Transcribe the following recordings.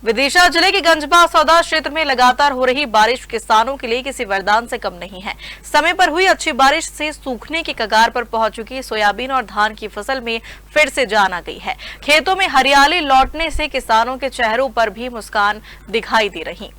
विदिशा जिले के गंजबा सौदा क्षेत्र में लगातार हो रही बारिश किसानों के लिए किसी वरदान से कम नहीं है। समय पर हुई अच्छी बारिश से सूखने की कगार पर पहुंच चुकी सोयाबीन और धान की फसल में फिर से जान आ गई है। खेतों में हरियाली लौटने से किसानों के चेहरों पर भी मुस्कान दिखाई दे रही।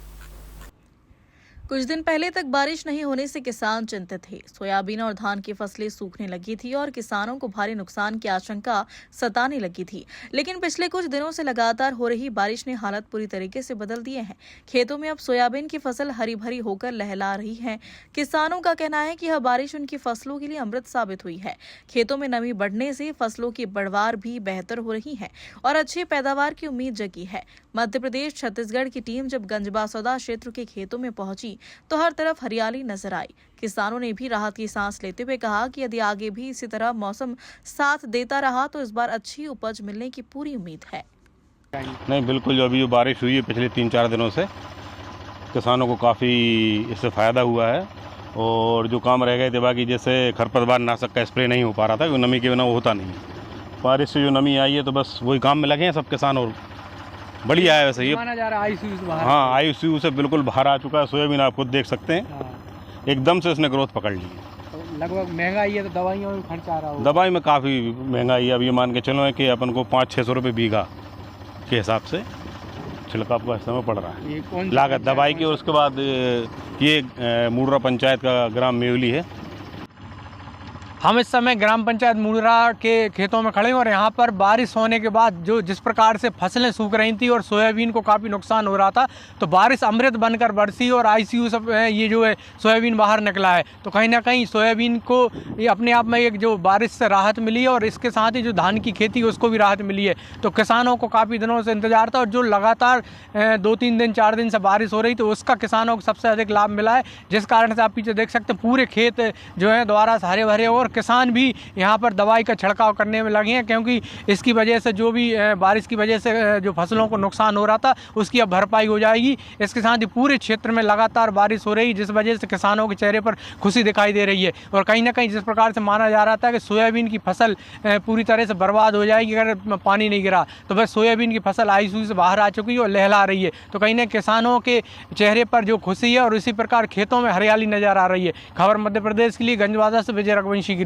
कुछ दिन पहले तक बारिश नहीं होने से किसान चिंतित थे। सोयाबीन और धान की फसलें सूखने लगी थी और किसानों को भारी नुकसान की आशंका सताने लगी थी। लेकिन पिछले कुछ दिनों से लगातार हो रही बारिश ने हालात पूरी तरीके से बदल दिए हैं। खेतों में अब सोयाबीन की फसल हरी भरी होकर लहला रही है। किसानों का कहना है कि यह बारिश उनकी फसलों के लिए अमृत साबित हुई है। खेतों में नमी बढ़ने से फसलों की पैदावार भी बेहतर हो रही है और अच्छी पैदावार की उम्मीद जगी है। मध्य प्रदेश छत्तीसगढ़ की टीम जब गंजबा सौदा क्षेत्र के खेतों में पहुंची तो हर तरफ हरियाली नजर आई। किसानों ने भी राहत की सांस लेते हुए कहा कि यदि आगे भी इसी तरह मौसम साथ देता रहा तो इस बार अच्छी उपज मिलने की पूरी उम्मीद है। नहीं, बिल्कुल जो अभी जो बारिश हुई है पिछले 3-4 दिनों से किसानों को काफ़ी इससे फ़ायदा हुआ है। और जो काम रह गए थे बाकी जैसे खरपतवार नाशक का स्प्रे नहीं हो पा रहा था, वो नमी के बिना वो होता नहीं। बारिश से जो नमी आई है तो बस वही काम में लगे हैं सब किसान। और बढ़िया है वैसे ये माना जा रहा है ICU से बाहर। हाँ, ICU से बिल्कुल बाहर आ चुका है। सोयाबीन आप खुद देख सकते हैं। हाँ। एकदम से उसने ग्रोथ पकड़ ली है। तो लगभग महंगाई है तो दवाइयों में खर्च आ रहा होगा। दवाई में काफ़ी महंगाई है। अब ये मान के चलो है कि अपन को 500-600 रुपये बीघा के हिसाब से छिड़काव का समय पड़ रहा है ये कौन लागत दवाई की। और उसके बाद ये मुर्रा पंचायत का ग्राम मेवली है। हम इस समय ग्राम पंचायत मुड़रा के खेतों में खड़े हैं और यहाँ पर बारिश होने के बाद जो जिस प्रकार से फसलें सूख रही थी और सोयाबीन को काफ़ी नुकसान हो रहा था, तो बारिश अमृत बनकर बरसी और ICU सब ये जो है सोयाबीन बाहर निकला है। तो कहीं ना कहीं सोयाबीन को ये अपने आप में एक जो बारिश से राहत मिली है और इसके साथ ही जो धान की खेती है उसको भी राहत मिली है। तो किसानों को काफ़ी दिनों से इंतजार था और जो लगातार 2-3 दिन 4 दिन से बारिश हो रही तो उसका किसानों को सबसे अधिक लाभ मिला है। जिस कारण से आप पीछे देख सकते हैं पूरे खेत जो है दोबारा से हरे भरे और किसान भी यहाँ पर दवाई का छिड़काव करने में लगे हैं, क्योंकि इसकी वजह से जो भी बारिश की वजह से जो फसलों को नुकसान हो रहा था उसकी अब भरपाई हो जाएगी। इसके साथ ही पूरे क्षेत्र में लगातार बारिश हो रही है जिस वजह से किसानों के चेहरे पर खुशी दिखाई दे रही है। और कहीं ना कहीं जिस प्रकार से माना जा रहा था कि सोयाबीन की फसल पूरी तरह से बर्बाद हो जाएगी अगर पानी नहीं गिरा, तो बस सोयाबीन की फसल ICU से बाहर आ चुकी है और लहला रही है। तो कहीं ना किसानों के चेहरे पर जो खुशी है और इसी प्रकार खेतों में हरियाली नजर आ रही है। खबर मध्य प्रदेश के लिए गंजबाजा से विजय रघुवंशी की।